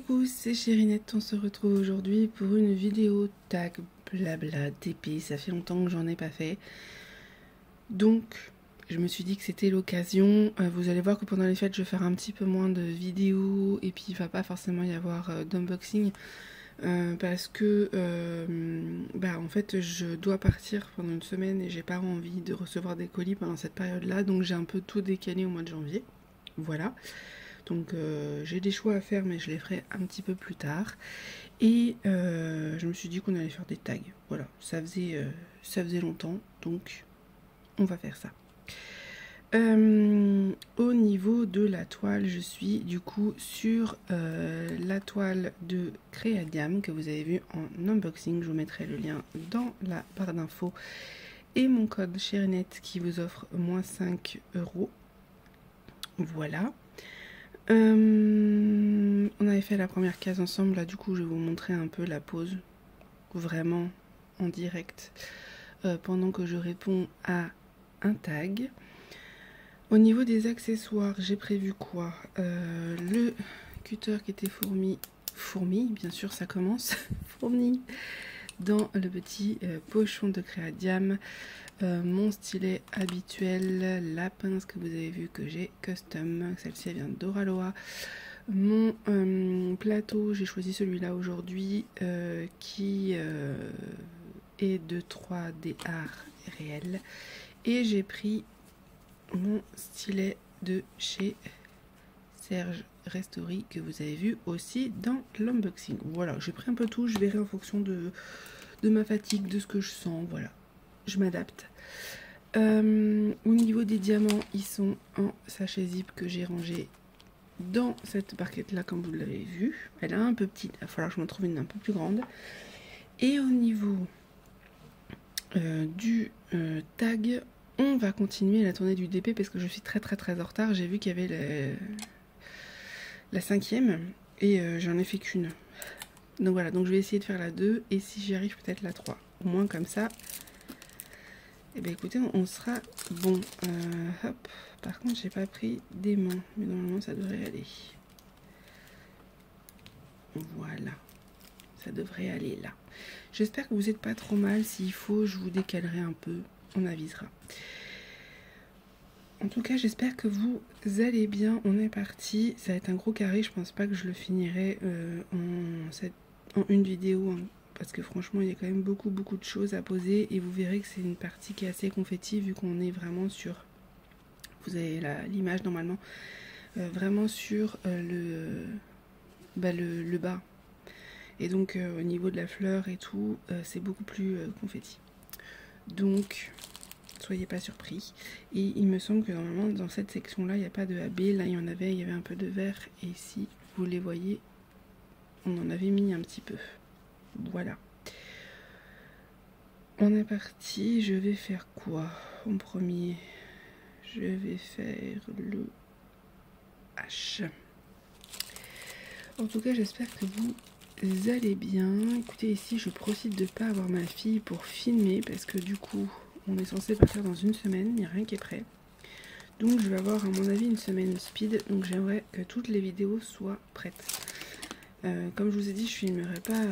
Coucou, c'est Chérinette, on se retrouve aujourd'hui pour une vidéo tag blabla TP, ça fait longtemps que j'en ai pas fait. Donc, je me suis dit que c'était l'occasion. Vous allez voir que pendant les fêtes, je vais faire un petit peu moins de vidéos et puis il va pas forcément y avoir d'unboxing. Parce que en fait je dois partir pendant une semaine et j'ai pas envie de recevoir des colis pendant cette période là, donc j'ai un peu tout décalé au mois de janvier. Voilà, donc j'ai des choix à faire mais je les ferai un petit peu plus tard. Et je me suis dit qu'on allait faire des tags. Voilà, ça faisait longtemps, donc on va faire ça. Au niveau de la toile, je suis du coup sur la toile de Créadiam que vous avez vu en unboxing. Je vous mettrai le lien dans la barre d'infos et mon code Chérinette qui vous offre moins 5 €. Voilà. On avait fait la première case ensemble. Là, du coup, je vais vous montrer un peu la pose vraiment en direct pendant que je réponds à un tag. Au niveau des accessoires, j'ai prévu quoi? Le cutter qui était fourmi, bien sûr ça commence, fourmi, dans le petit pochon de Créadiam, mon stylet habituel, la pince que vous avez vu que j'ai custom, celle-ci elle vient d'Oraloa, mon plateau, j'ai choisi celui-là aujourd'hui qui est de 3D art réel, et j'ai pris mon stylet de chez Serge Restori que vous avez vu aussi dans l'unboxing. Voilà, j'ai pris un peu tout, je verrai en fonction de ma fatigue, de ce que je sens, voilà, je m'adapte. Au niveau des diamants, ils sont en sachet zip que j'ai rangé dans cette barquette là comme vous l'avez vu. Elle est un peu petite, il va falloir que je m'en trouve une un peu plus grande. Et au niveau du tag, on va continuer la tournée du DP parce que je suis très en retard. J'ai vu qu'il y avait la 5e et j'en ai fait qu'une. Donc voilà, donc je vais essayer de faire la 2 et si j'y arrive peut-être la 3. Au moins comme ça, et bien écoutez, on sera bon. Hop. Par contre, j'ai pas pris d'aimant, mais normalement ça devrait aller. Voilà, ça devrait aller là. J'espère que vous n'êtes pas trop mal. S'il faut, je vous décalerai un peu. On avisera. En tout cas, j'espère que vous allez bien. On est parti. Ça va être un gros carré. Je pense pas que je le finirai en une vidéo, hein, parce que franchement, il y a quand même beaucoup de choses à poser. Et vous verrez que c'est une partie qui est assez confetti, vu qu'on est vraiment sur... Vous avez l'image normalement. Vraiment sur le bas. Et donc, au niveau de la fleur et tout, c'est beaucoup plus confetti. Donc... soyez pas surpris. Et il me semble que normalement dans cette section là il n'y a pas de AB. Là il y avait un peu de vert et ici vous les voyez, on en avait mis un petit peu. Voilà, on est parti. Je vais faire quoi en premier? Je vais faire le H. En tout cas j'espère que vous allez bien. Écoutez, ici je profite de pas avoir ma fille pour filmer parce que du coup on est censé partir dans une semaine, il n'y a rien qui est prêt. Donc je vais avoir à mon avis une semaine speed, donc j'aimerais que toutes les vidéos soient prêtes. Comme je vous ai dit, je filmerai pas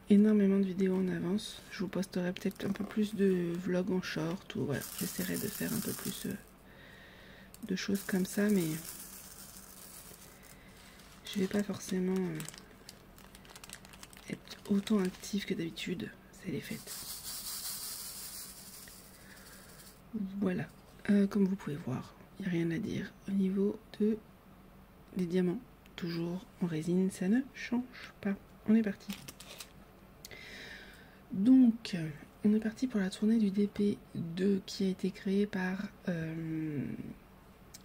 énormément de vidéos en avance. Je vous posterai peut-être un peu plus de vlogs en short, ou voilà, j'essaierai de faire un peu plus de choses comme ça, mais je vais pas forcément être autant active que d'habitude, c'est les fêtes. Voilà, comme vous pouvez voir, il n'y a rien à dire. Au niveau des diamants, toujours en résine, ça ne change pas. On est parti. Donc, on est parti pour la tournée du DP2 qui a été créée par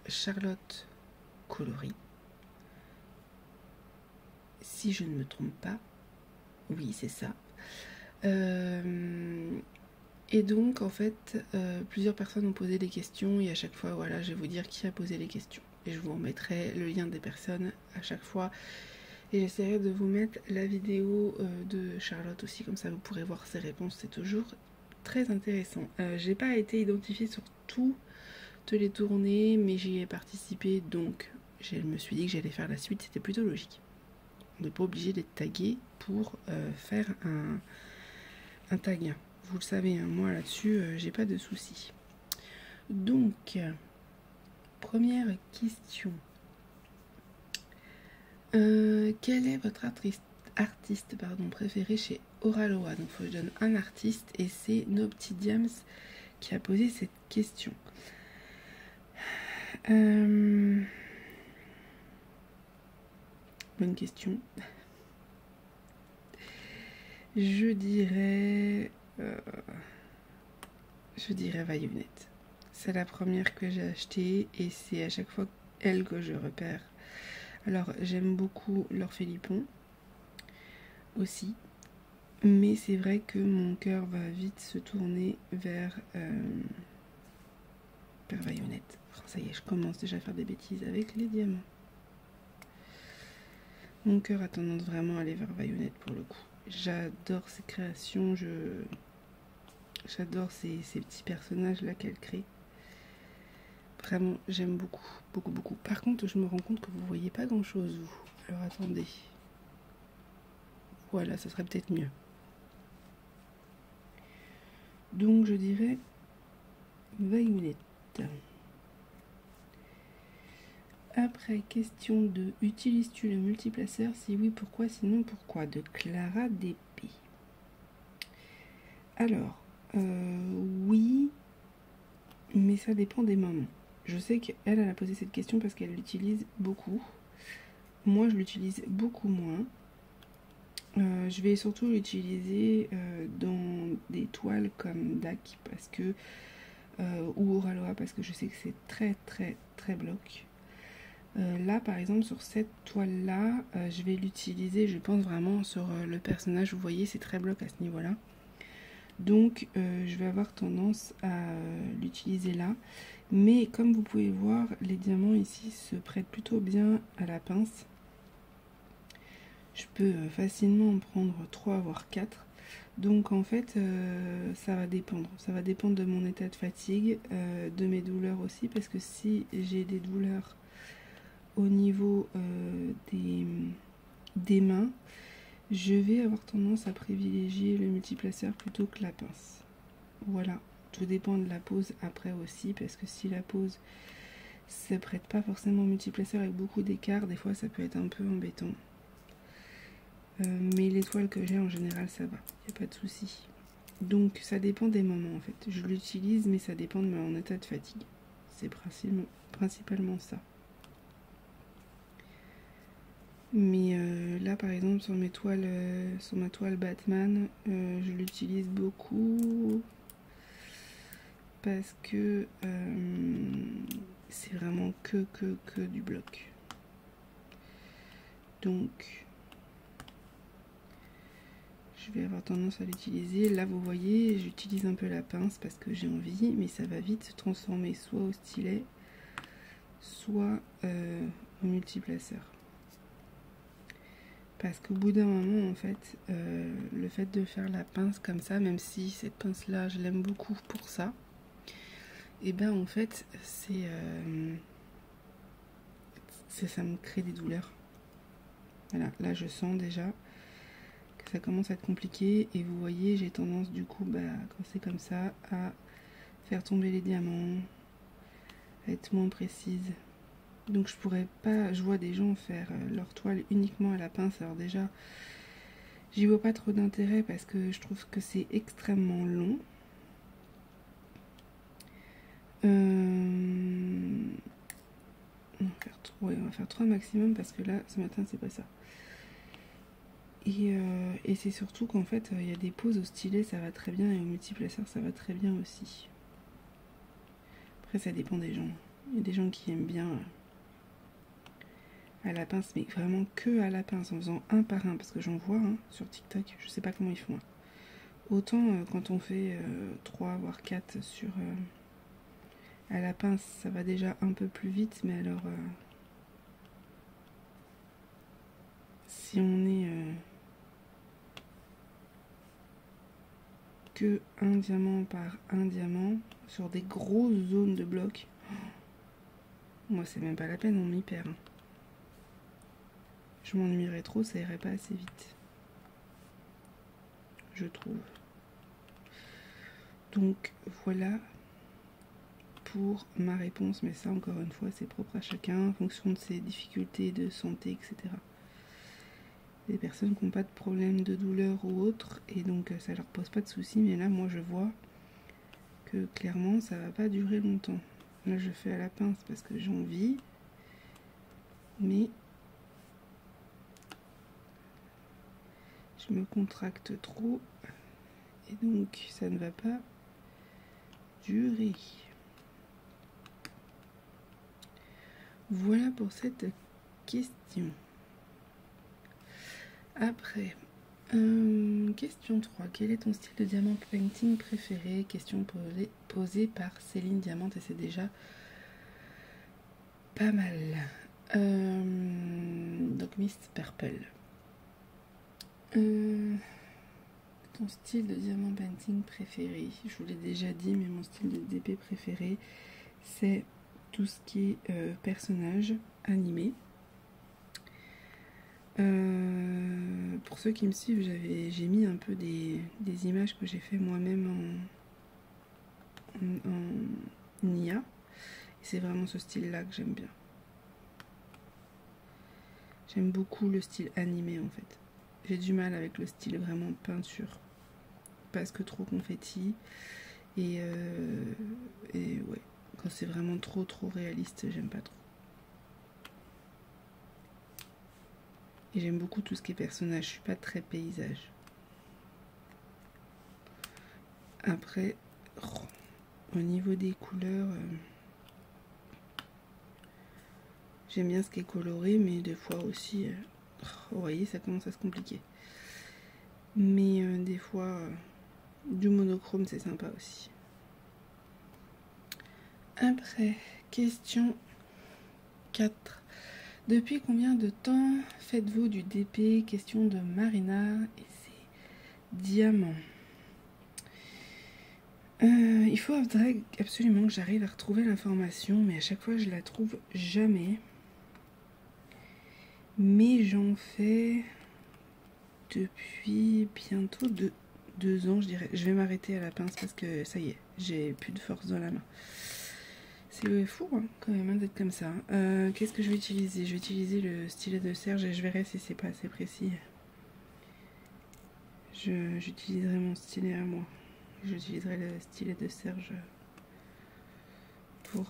Charlotte Coloris. Si je ne me trompe pas, oui, c'est ça. Et donc en fait plusieurs personnes ont posé des questions et à chaque fois voilà, je vais vous dire qui a posé les questions et je vous remettrai le lien des personnes à chaque fois et j'essaierai de vous mettre la vidéo de Charlotte aussi, comme ça vous pourrez voir ses réponses, c'est toujours très intéressant. J'ai pas été identifiée sur toutes les tournées mais j'y ai participé, donc je me suis dit que j'allais faire la suite, c'était plutôt logique. On n'est pas obligé d'être tagué pour faire un tag. Vous le savez, hein, moi là-dessus, j'ai pas de soucis. Donc, première question. Quel est votre artiste préféré chez Oraloa? Donc, il faut que je donne un artiste et c'est Noptidiams qui a posé cette question. Bonne question. Je dirais Vaillonnette. C'est la première que j'ai achetée et c'est à chaque fois elle que je repère. Alors j'aime beaucoup l'Orphélipon aussi, mais c'est vrai que mon cœur va vite se tourner vers Vaillonnette. Oh, ça y est, je commence déjà à faire des bêtises avec les diamants. Mon cœur a tendance vraiment à aller vers Vaillonnette pour le coup. J'adore ses créations, j'adore ces petits personnages là qu'elle crée. Vraiment, j'aime beaucoup, beaucoup, beaucoup. Par contre, je me rends compte que vous voyez pas grand chose, vous. Alors attendez. Voilà, ça serait peut-être mieux. Donc je dirais Vaillonnette. Après, question de utilises-tu le multiplaceur? Si oui, pourquoi? Sinon, pourquoi? De Clara DP. Alors, oui, mais ça dépend des moments. Je sais qu'elle a posé cette question parce qu'elle l'utilise beaucoup. Moi, je l'utilise beaucoup moins. Je vais surtout l'utiliser dans des toiles comme DAC parce que ou Oraloa parce que je sais que c'est très très très bloc. Là par exemple sur cette toile là je vais l'utiliser, je pense vraiment sur le personnage. Vous voyez, c'est très bloc à ce niveau là, donc je vais avoir tendance à l'utiliser là, mais comme vous pouvez voir, les diamants ici se prêtent plutôt bien à la pince. Je peux facilement en prendre 3 voire 4. Donc en fait ça va dépendre de mon état de fatigue, de mes douleurs aussi, parce que si j'ai des douleurs au niveau des mains, je vais avoir tendance à privilégier le multiplaceur plutôt que la pince. Voilà, tout dépend de la pose après aussi, parce que si la pose se prête pas forcément au multiplaceur avec beaucoup d'écart, des fois ça peut être un peu embêtant. Mais les toiles que j'ai en général ça va, il n'y a pas de souci. Donc ça dépend des moments en fait. Je l'utilise mais ça dépend de mon état de fatigue. C'est principalement ça. Mais là par exemple sur mes toiles, sur ma toile Batman, je l'utilise beaucoup parce que c'est vraiment que du bloc. Donc je vais avoir tendance à l'utiliser. Là vous voyez, j'utilise un peu la pince parce que j'ai envie, mais ça va vite se transformer soit au stylet, soit au multiplaceur. Parce qu'au bout d'un moment, en fait, le fait de faire la pince comme ça, même si cette pince-là, je l'aime beaucoup pour ça, et ben en fait, ça me crée des douleurs. Voilà, là je sens déjà que ça commence à être compliqué, et vous voyez, j'ai tendance du coup, quand c'est comme ça, à faire tomber les diamants, à être moins précise. Donc je pourrais pas, je vois des gens faire leur toile uniquement à la pince. Alors déjà, j'y vois pas trop d'intérêt parce que je trouve que c'est extrêmement long. On va faire 3 maximum parce que là, ce matin, c'est pas ça. Et c'est surtout qu'en fait, il y a des poses au stylet, ça va très bien, et au multiplaceur, ça va très bien aussi. Après, ça dépend des gens. Il y a des gens qui aiment bien à la pince, mais vraiment que à la pince, en faisant un par un, parce que j'en vois sur TikTok, je sais pas comment ils font. Autant quand on fait 3 voire 4 sur à la pince, ça va déjà un peu plus vite, mais alors si on est que un diamant par un diamant sur des grosses zones de blocs, moi c'est même pas la peine, on m'y perd. je m'ennuierais trop, ça irait pas assez vite, je trouve. Donc voilà pour ma réponse, mais ça encore une fois c'est propre à chacun en fonction de ses difficultés de santé, etc. Des personnes qui n'ont pas de problème de douleur ou autre, et donc ça leur pose pas de soucis, mais là moi je vois que clairement ça va pas durer longtemps. Là je fais à la pince parce que j'ai envie, mais je me contracte trop et donc ça ne va pas durer. Voilà pour cette question. Après, question 3. Quel est ton style de diamant painting préféré? Question posée par Céline Diamante, et c'est déjà pas mal. Donc Miss Purple. Ton style de diamant painting préféré? Je vous l'ai déjà dit, mais mon style de DP préféré, c'est tout ce qui est personnage animé. Pour ceux qui me suivent, j'ai mis un peu des images que j'ai fait moi-même en IA. Et c'est vraiment ce style-là que j'aime bien. J'aime beaucoup le style animé en fait. J'ai du mal avec le style vraiment peinture. Parce que trop confetti. Et ouais, quand c'est vraiment trop réaliste, j'aime pas trop. Et j'aime beaucoup tout ce qui est personnage, je suis pas très paysage. Après, au niveau des couleurs, j'aime bien ce qui est coloré, mais des fois aussi, vous voyez, ça commence à se compliquer. Mais des fois, du monochrome, c'est sympa aussi. Après, question 4. Depuis combien de temps faites-vous du DP? Question de Marina et c'est diamant. Il faudrait absolument que j'arrive à retrouver l'information, mais à chaque fois je la trouve jamais. Mais j'en fais depuis bientôt 2 ans, je dirais. Je vais m'arrêter à la pince parce que ça y est, j'ai plus de force dans la main. C'est fou hein, quand même hein, d'être comme ça. Qu'est-ce que je vais utiliser? Je vais utiliser le stylet de Serge et je verrai si c'est pas assez précis. J'utiliserai mon stylet à moi. J'utiliserai le stylet de Serge pour...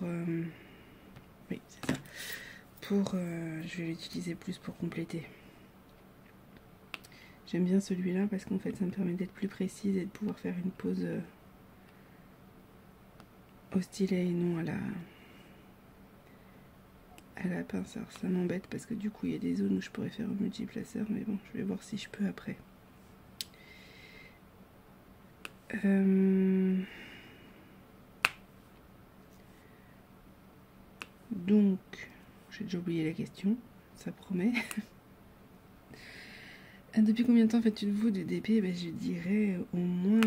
oui, c'est ça. Je vais l'utiliser plus pour compléter. J'aime bien celui-là parce qu'en fait ça me permet d'être plus précise et de pouvoir faire une pause au stylet et non à la pince. Alors ça m'embête parce que du coup il y a des zones où je pourrais faire un multiplaceur, mais bon, je vais voir si je peux après. Donc, j'ai déjà oublié la question, ça promet. Depuis combien de temps fais-tu de vous de DP? Ben, je dirais au moins...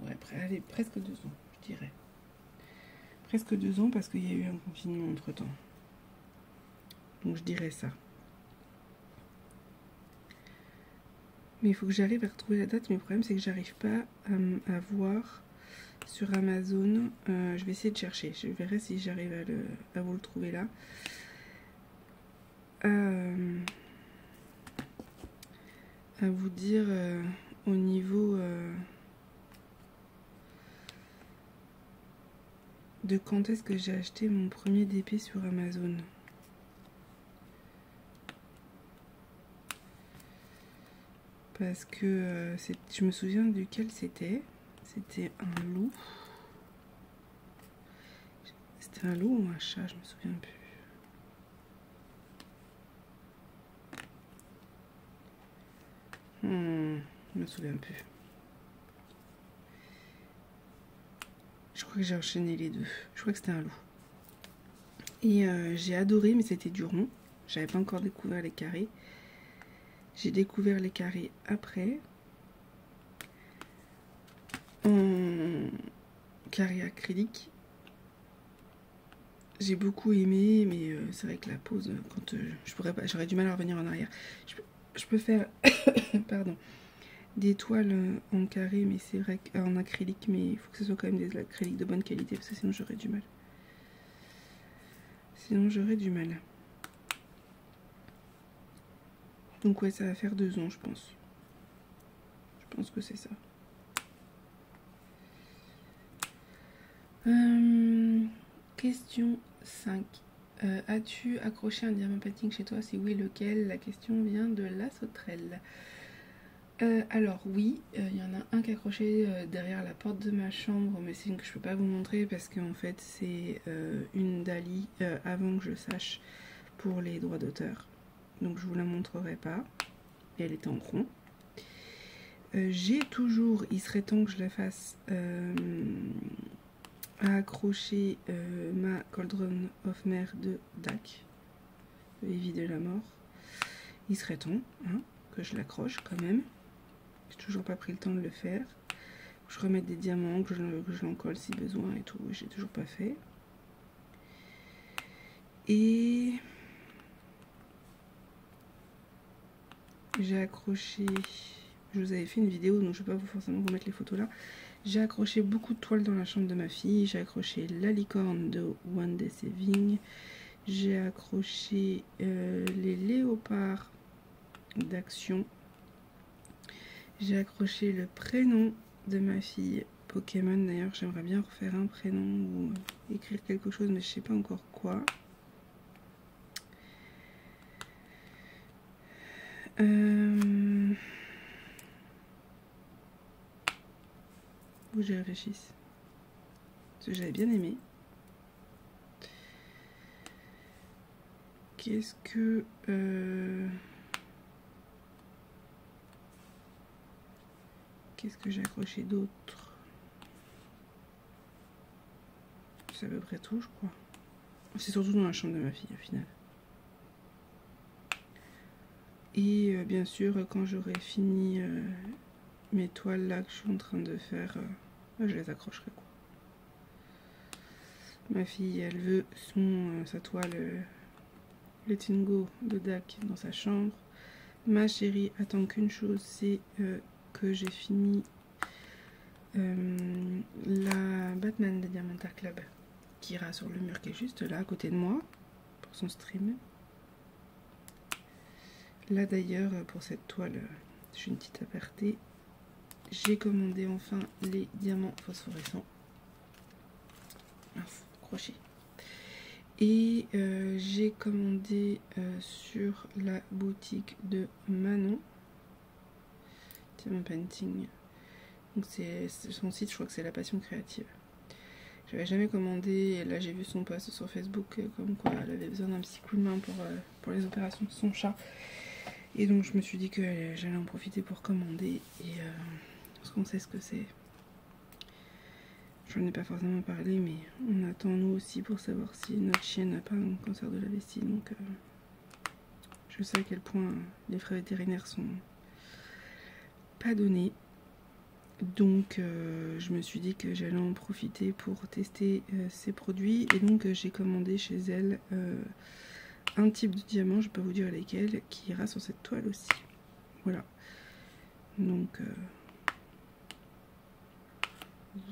Ouais, allez, presque 2 ans, je dirais. Presque 2 ans parce qu'il y a eu un confinement entre-temps. Donc je dirais ça. Mais il faut que j'arrive à retrouver la date. Mais le problème, c'est que j'arrive pas à voir sur Amazon. Je vais essayer de chercher. Je verrai si j'arrive à vous le trouver là. À vous dire au niveau de quand est-ce que j'ai acheté mon premier DP sur Amazon. Parce que je me souviens duquel c'était. C'était un loup. C'était un loup ou un chat, je me souviens plus. Je me souviens plus. Je crois que j'ai enchaîné les deux. Je crois que c'était un loup. Et j'ai adoré, mais c'était du rond. J'avais pas encore découvert les carrés. J'ai découvert les carrés après. En carré acrylique. J'ai beaucoup aimé, mais c'est vrai que la pose, quand je pourrais pas, j'aurais du mal à revenir en arrière. Je peux faire, pardon, des toiles en carré, mais c'est vrai qu'en acrylique, mais il faut que ce soit quand même des acryliques de bonne qualité, parce que sinon j'aurais du mal. Donc ouais, ça va faire 2 ans, je pense. Je pense que c'est ça. Question 5. As-tu accroché un diamant painting chez toi? Si oui, lequel? La question vient de la sauterelle. Alors oui, il y en a un qui est accroché derrière la porte de ma chambre, mais c'est une que je peux pas vous montrer parce qu'en fait c'est une Dali avant que je sache pour les droits d'auteur. Donc je vous la montrerai pas. Et elle est en rond. J'ai toujours, il serait temps que je la fasse, à accrocher ma Cauldron of Mer de Dac, Evie de la mort. Il serait temps hein, que je l'accroche quand même. J'ai toujours pas pris le temps de le faire. Je remette des diamants, que je l'encolle si besoin et tout. J'ai toujours pas fait. Et j'ai accroché. Je vous avais fait une vidéo, donc je ne vais pas forcément vous mettre les photos là. J'ai accroché beaucoup de toiles dans la chambre de ma fille. J'ai accroché la licorne de One Day Saving. J'ai accroché les léopards d'Action. J'ai accroché le prénom de ma fille Pokémon. D'ailleurs, j'aimerais bien refaire un prénom ou écrire quelque chose, mais je sais pas encore quoi. Où je réfléchisse. Parce que j'avais bien aimé. Qu'est-ce que j'ai accroché d'autre? C'est à peu près tout, je crois. C'est surtout dans la chambre de ma fille, au final. Et bien sûr, quand j'aurai fini mes toiles là que je suis en train de faire, je les accrocherai, quoi. Ma fille, elle veut sa toile Letting Go de Dac dans sa chambre. Ma chérie attend qu'une chose, c'est que j'ai fini la Batman de Diamantar Club qui ira sur le mur qui est juste là à côté de moi pour son stream. Là d'ailleurs, pour cette toile, je fais une petite aparté, j'ai commandé enfin les diamants phosphorescents. Mince, crochet. Et j'ai commandé sur la boutique de Manon, Diamond Painting. Donc c'est son site, je crois que c'est La Passion Créative. J'avais jamais commandé, et là j'ai vu son post sur Facebook comme quoi elle avait besoin d'un petit coup de main pour les opérations de son chat. Et donc je me suis dit que j'allais en profiter pour commander, et parce qu'on sait ce que c'est. Je n'en ai pas forcément parlé, mais on attend nous aussi pour savoir si notre chienne n'a pas un cancer de la vessie. Donc je sais à quel point les frais vétérinaires sont pas donnés. Donc je me suis dit que j'allais en profiter pour tester ces produits. Et donc j'ai commandé chez elle un type de diamant, je ne vais pas vous dire lesquels, qui ira sur cette toile aussi. Voilà. Donc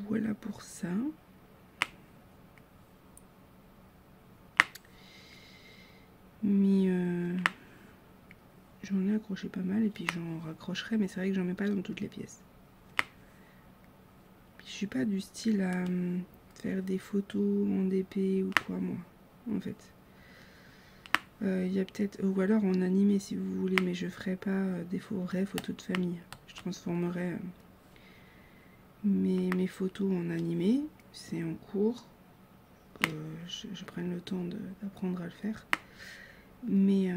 voilà pour ça. Mais j'en ai accroché pas mal et puis j'en raccrocherai, mais c'est vrai que j'en mets pas dans toutes les pièces. Puis je suis pas du style à faire des photos en DP ou quoi, moi, en fait. Il y a peut-être, ou alors en animé si vous voulez, mais je ferai pas des vraies photos de famille. Je transformerai mes photos en animé, c'est en cours. Je prenne le temps d'apprendre à le faire. Mais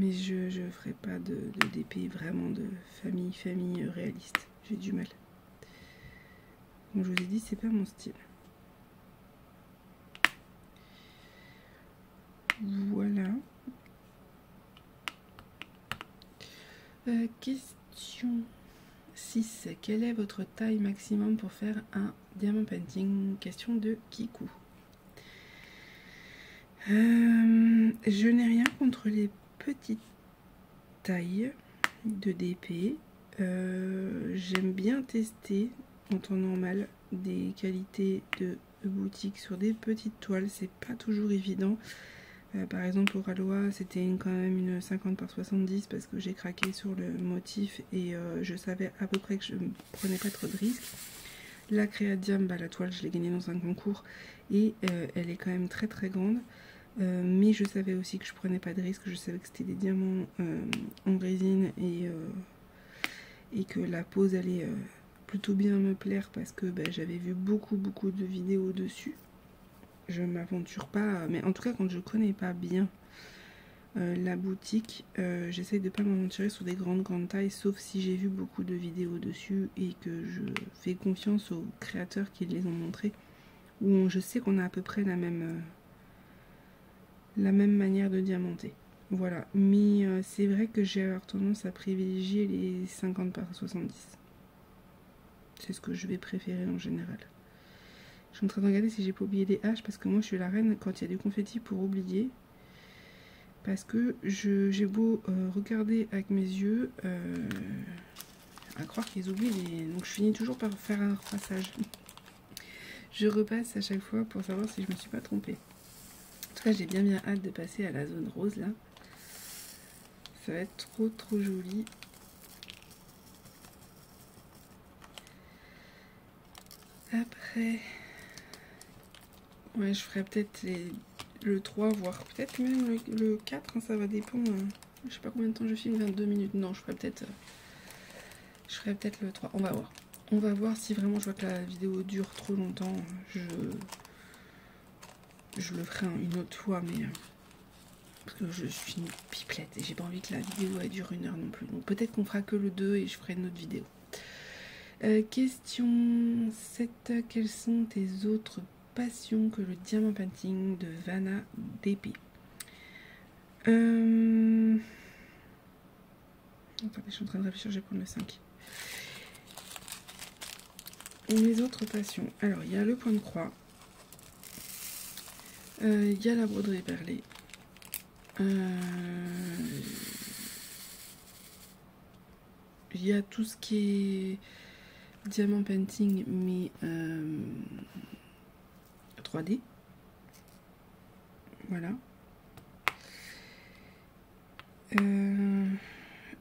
je ferai pas de DP vraiment de famille réaliste. J'ai du mal. Comme je vous ai dit, c'est pas mon style. Voilà. Question 6. Quelle est votre taille maximum pour faire un diamant painting? Question de Kikou. Je n'ai rien contre les petites tailles de DP. J'aime bien tester en temps normal des qualités de boutique sur des petites toiles. C'est pas toujours évident. Par exemple au Ralois c'était quand même une 50 par 70 parce que j'ai craqué sur le motif et je savais à peu près que je ne prenais pas trop de risques. La Créadium, la toile je l'ai gagnée dans un concours et elle est quand même très très grande, mais je savais aussi que je prenais pas de risques, je savais que c'était des diamants en résine et que la pose allait plutôt bien me plaire parce que j'avais vu beaucoup de vidéos dessus. Je m'aventure pas, mais en tout cas quand je connais pas bien la boutique, j'essaye de pas m'aventurer sur des grandes tailles, sauf si j'ai vu beaucoup de vidéos dessus et que je fais confiance aux créateurs qui les ont montrés, où je sais qu'on a à peu près la même manière de diamanter. Voilà, mais c'est vrai que j'ai tendance à privilégier les 50 par 70. C'est ce que je vais préférer en général. Je suis en train de regarder si j'ai pas oublié des haches, parce que moi je suis la reine quand il y a du confetti pour oublier. Parce que j'ai beau regarder avec mes yeux, à croire qu'ils oublient, donc je finis toujours par faire un repassage. Je repasse à chaque fois pour savoir si je me suis pas trompée. En tout cas j'ai bien hâte de passer à la zone rose là. Ça va être trop joli. Après... Ouais, je ferai peut-être le 3, voire peut-être même le 4, hein, ça va dépendre. Je sais pas combien de temps je filme, 22 minutes. Non, je ferai peut-être le 3. On va voir. On va voir si vraiment je vois que la vidéo dure trop longtemps. Je le ferai une autre fois, mais parce que je suis une pipelette et j'ai pas envie que la vidéo elle dure 1 heure non plus. Donc peut-être qu'on fera que le 2 et je ferai une autre vidéo. Question 7. Quelles sont tes autres passion que le diamant painting de Vanna DP? Attendez, je suis en train de réfléchir, je vais prendre le 5. Mes autres passions. Alors, il y a le point de croix. Il y a la broderie perlée. Il y a tout ce qui est diamant painting, mais 3D. Voilà.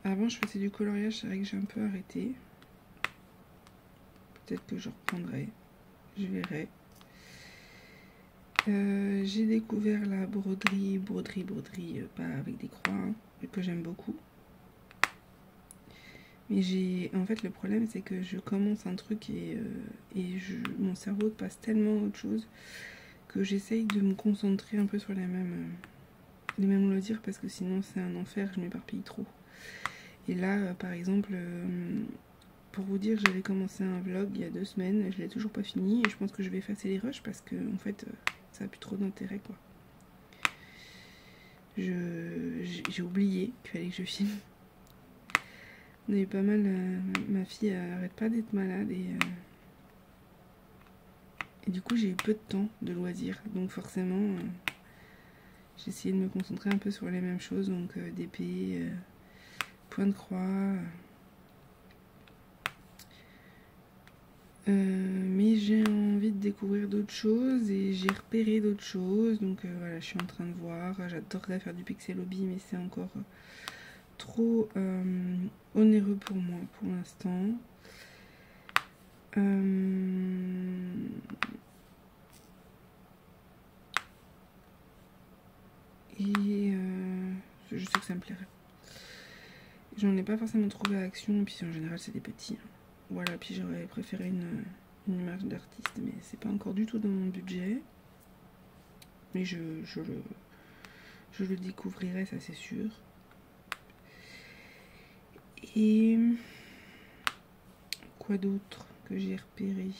Avant je faisais du coloriage, c'est vrai que j'ai un peu arrêté. Peut-être que je reprendrai. Je verrai. J'ai découvert la broderie, pas avec des croix, hein, que j'aime beaucoup. Mais en fait le problème c'est que je commence un truc et mon cerveau passe tellement à autre chose que j'essaye de me concentrer un peu sur les mêmes loisirs parce que sinon c'est un enfer, je m'éparpille trop. Et là par exemple, pour vous dire, j'avais commencé un vlog il y a 2 semaines, je l'ai toujours pas fini et je pense que je vais effacer les rushs parce que en fait ça a plus trop d'intérêt quoi. J'ai oublié qu'il fallait que je filme. On a eu pas mal, ma fille arrête pas d'être malade et du coup j'ai eu peu de temps de loisirs, donc forcément j'ai essayé de me concentrer un peu sur les mêmes choses, donc d'épée, point de croix, mais j'ai envie de découvrir d'autres choses et j'ai repéré d'autres choses, donc voilà, je suis en train de voir. J'adorerais faire du pixel hobby mais c'est encore trop onéreux pour moi pour l'instant. Et je sais que ça me plairait. J'en ai pas forcément trouvé à Action, et puis en général c'est des petits. Hein. Voilà, puis j'aurais préféré une image d'artiste, mais c'est pas encore du tout dans mon budget. Mais je le découvrirai, ça c'est sûr. Et quoi d'autre que j'ai repéré?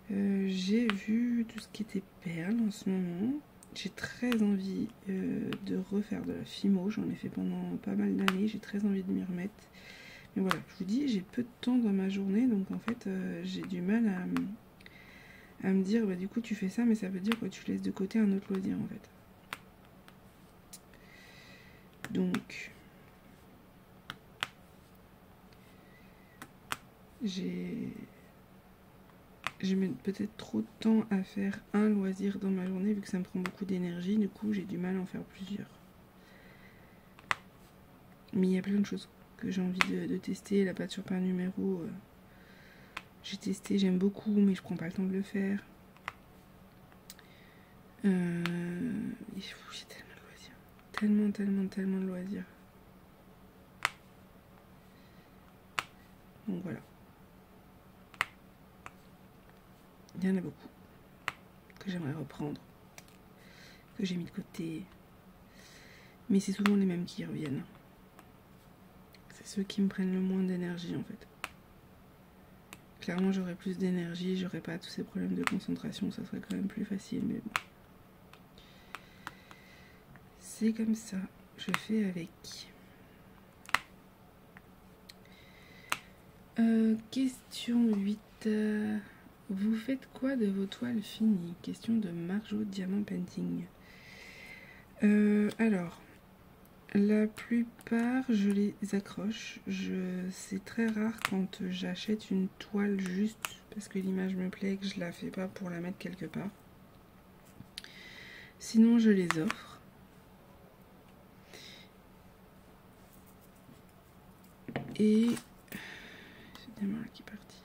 J'ai vu tout ce qui était perles en ce moment. J'ai très envie de refaire de la fimo. J'en ai fait pendant pas mal d'années. J'ai très envie de m'y remettre. Mais voilà, je vous dis, j'ai peu de temps dans ma journée, donc en fait, j'ai du mal à me dire, bah, du coup, tu fais ça, mais ça veut dire que tu laisses de côté un autre loisir, en fait. Donc, je mets peut-être trop de temps à faire un loisir dans ma journée, vu que ça me prend beaucoup d'énergie, du coup, j'ai du mal à en faire plusieurs. Mais il y a plein de choses que j'ai envie de tester. La pâte sur pain numéro, j'ai testé, j'aime beaucoup, mais je prends pas le temps de le faire. J'ai tellement de loisirs. Tellement de loisirs. Donc voilà. Il y en a beaucoup que j'aimerais reprendre, que j'ai mis de côté. Mais c'est souvent les mêmes qui reviennent. C'est ceux qui me prennent le moins d'énergie en fait. Clairement, j'aurais plus d'énergie, j'aurais pas tous ces problèmes de concentration, ça serait quand même plus facile, mais bon. C'est comme ça, je fais avec. Question 8. Vous faites quoi de vos toiles finies? Question de Marjo Diamant Painting. Alors, la plupart, je les accroche. C'est très rare quand j'achète une toile juste parce que l'image me plaît et que je la fais pas pour la mettre quelque part. Sinon, je les offre. Et... c'est Diamant qui est parti.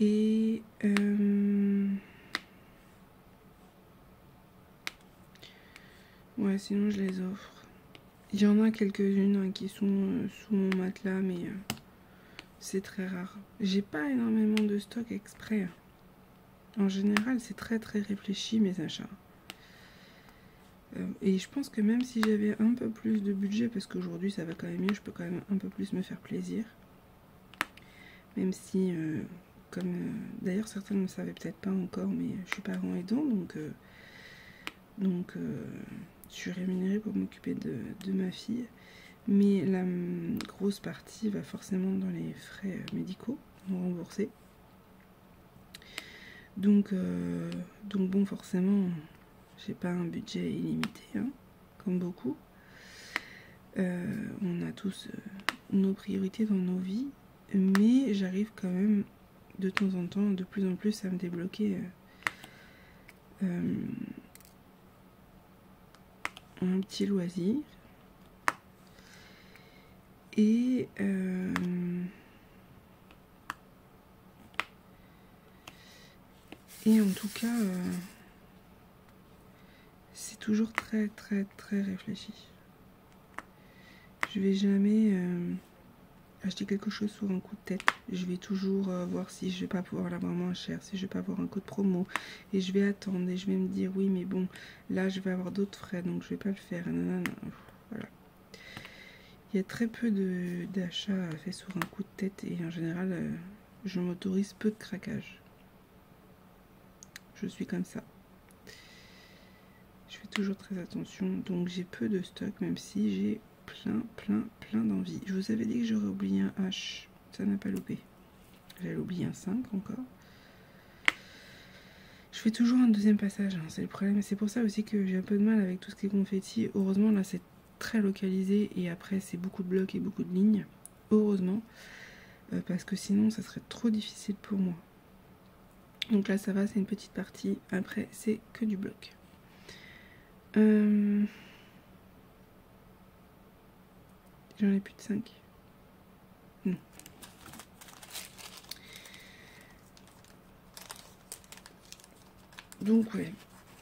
Et... ouais, sinon je les offre. Il y en a quelques-unes qui sont sous mon matelas, mais c'est très rare. J'ai pas énormément de stock exprès. En général, c'est très réfléchi mes achats. Et je pense que même si j'avais un peu plus de budget, parce qu'aujourd'hui ça va quand même mieux, je peux quand même un peu plus me faire plaisir. Même si, comme d'ailleurs certains ne le savaient peut-être pas encore, mais je suis parent aidant, donc je suis rémunérée pour m'occuper de ma fille. Mais la grosse partie va forcément dans les frais médicaux, remboursés. Donc bon, forcément, j'ai pas un budget illimité, hein, comme beaucoup. On a tous nos priorités dans nos vies, mais j'arrive quand même de temps en temps, de plus en plus, à me débloquer un petit loisir. Et en tout cas, c'est toujours très réfléchi. Je vais jamais acheter quelque chose sur un coup de tête. Je vais toujours voir si je vais pas pouvoir l'avoir moins cher, si je vais pas avoir un code promo. Et je vais attendre et je vais me dire oui mais bon, là je vais avoir d'autres frais donc je vais pas le faire. Nanana. Voilà. Il y a très peu d'achats faits sur un coup de tête et en général je m'autorise peu de craquage. Je suis comme ça. Je fais toujours très attention, donc j'ai peu de stock, même si j'ai plein d'envie. Je vous avais dit que j'aurais oublié un H, ça n'a pas loupé. J'allais oublier un 5 encore. Je fais toujours un deuxième passage, hein, c'est le problème. C'est pour ça aussi que j'ai un peu de mal avec tout ce qui est confetti. Heureusement, là c'est très localisé et après c'est beaucoup de blocs et beaucoup de lignes. Heureusement, parce que sinon ça serait trop difficile pour moi. Donc là ça va, c'est une petite partie. Après c'est que du bloc. J'en ai plus de 5. Non. Donc ouais,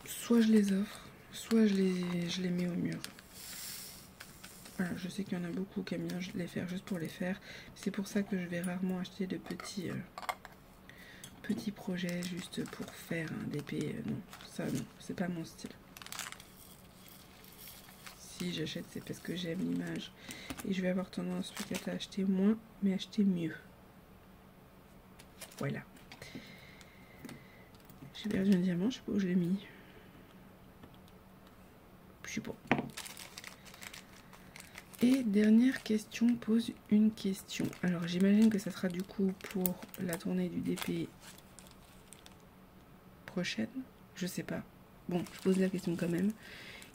soit je les offre, soit je les mets au mur. Voilà, je sais qu'il y en a beaucoup qui aiment bien les faire juste pour les faire. C'est pour ça que je vais rarement acheter de petits projets juste pour faire un DP. Non, ça non, c'est pas mon style. Si j'achète, c'est parce que j'aime l'image. Et je vais avoir tendance peut-être à acheter moins, mais acheter mieux. Voilà. J'ai perdu un diamant, je sais pas où je l'ai mis. Je sais pas. Et dernière question pose une question. Alors j'imagine que ça sera du coup pour la tournée du DP prochaine. Je sais pas. Bon, je pose la question quand même.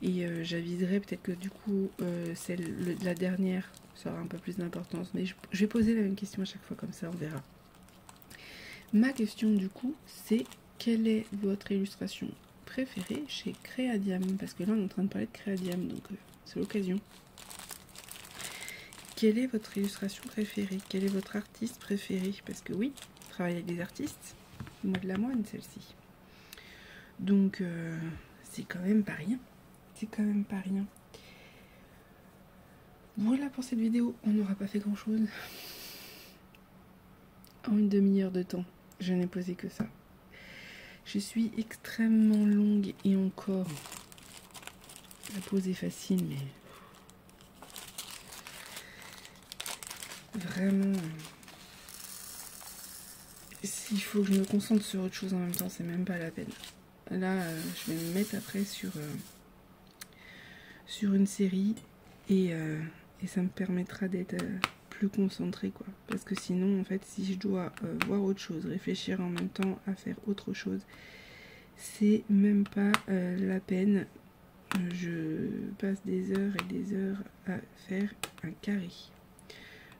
Et j'aviserai peut-être que du coup, la dernière sera un peu plus d'importance. Mais je vais poser la même question à chaque fois, comme ça on verra. Ma question du coup, c'est quelle est votre illustration préférée chez Créadiam? Parce que là on est en train de parler de Créadiam, donc c'est l'occasion. Quelle est votre illustration préférée? Quel est votre artiste préféré? Parce que oui, je travaille avec des artistes. Moi de la moine, celle-ci. Donc, c'est quand même pas rien. C'est quand même pas rien. Voilà pour cette vidéo. On n'aura pas fait grand-chose. En une demi-heure de temps, je n'ai posé que ça. Je suis extrêmement longue et encore... La pose est facile, mais... Vraiment... S'il faut que je me concentre sur autre chose en même temps, c'est même pas la peine. Là, je vais me mettre après sur une série et ça me permettra d'être plus concentrée, quoi. Parce que sinon, en fait, si je dois voir autre chose, réfléchir en même temps à faire autre chose, c'est même pas la peine. Je passe des heures et des heures à faire un carré.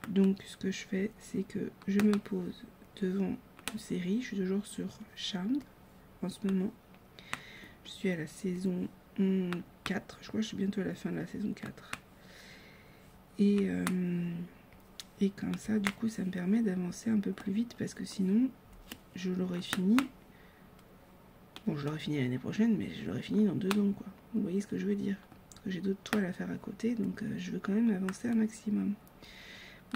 Donc, ce que je fais, c'est que je me pose devant une série. Je suis toujours sur Charmed en ce moment. Je suis à la saison 4, je crois que je suis bientôt à la fin de la saison 4. Et comme ça, du coup, ça me permet d'avancer un peu plus vite parce que sinon, je l'aurais fini. Bon, je l'aurais fini l'année prochaine, mais je l'aurais fini dans 2 ans, quoi. Vous voyez ce que je veux dire? Parce que j'ai d'autres toiles à faire à côté, donc je veux quand même avancer un maximum.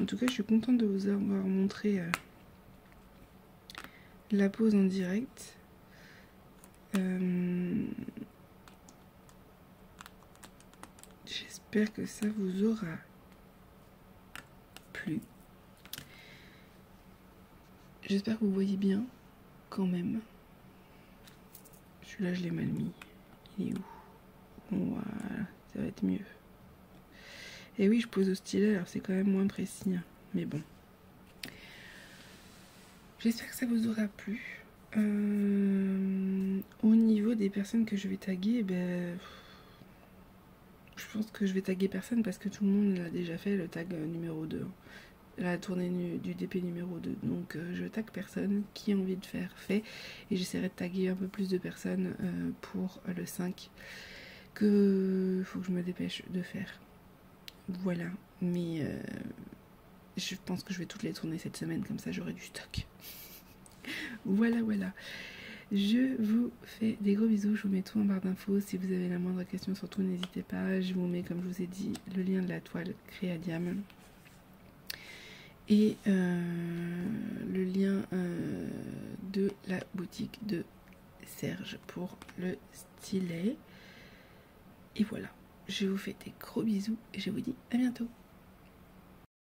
En tout cas, je suis contente de vous avoir montré la pose en direct. J'espère que ça vous aura plu. J'espère que vous voyez bien, quand même. Celui-là, je l'ai mal mis. Il est où? Voilà, ça va être mieux. Et oui, je pose au stylet, alors c'est quand même moins précis. Hein. Mais bon. J'espère que ça vous aura plu. Au niveau des personnes que je vais taguer, ben... Je pense que je vais taguer personne parce que tout le monde l'a déjà fait, le tag numéro 2. La tournée du DP numéro 2. Donc je tag personne, qui a envie de faire, fait. Et j'essaierai de taguer un peu plus de personnes pour le 5 que faut que je me dépêche de faire. Voilà, mais je pense que je vais toutes les tourner cette semaine, comme ça j'aurai du stock. Voilà. Je vous fais des gros bisous, je vous mets tout en barre d'infos. Si vous avez la moindre question, surtout n'hésitez pas. Je vous mets, comme je vous ai dit, le lien de la toile Créadiam. Et le lien de la boutique de Serge pour le stylet. Et voilà, je vous fais des gros bisous et je vous dis à bientôt.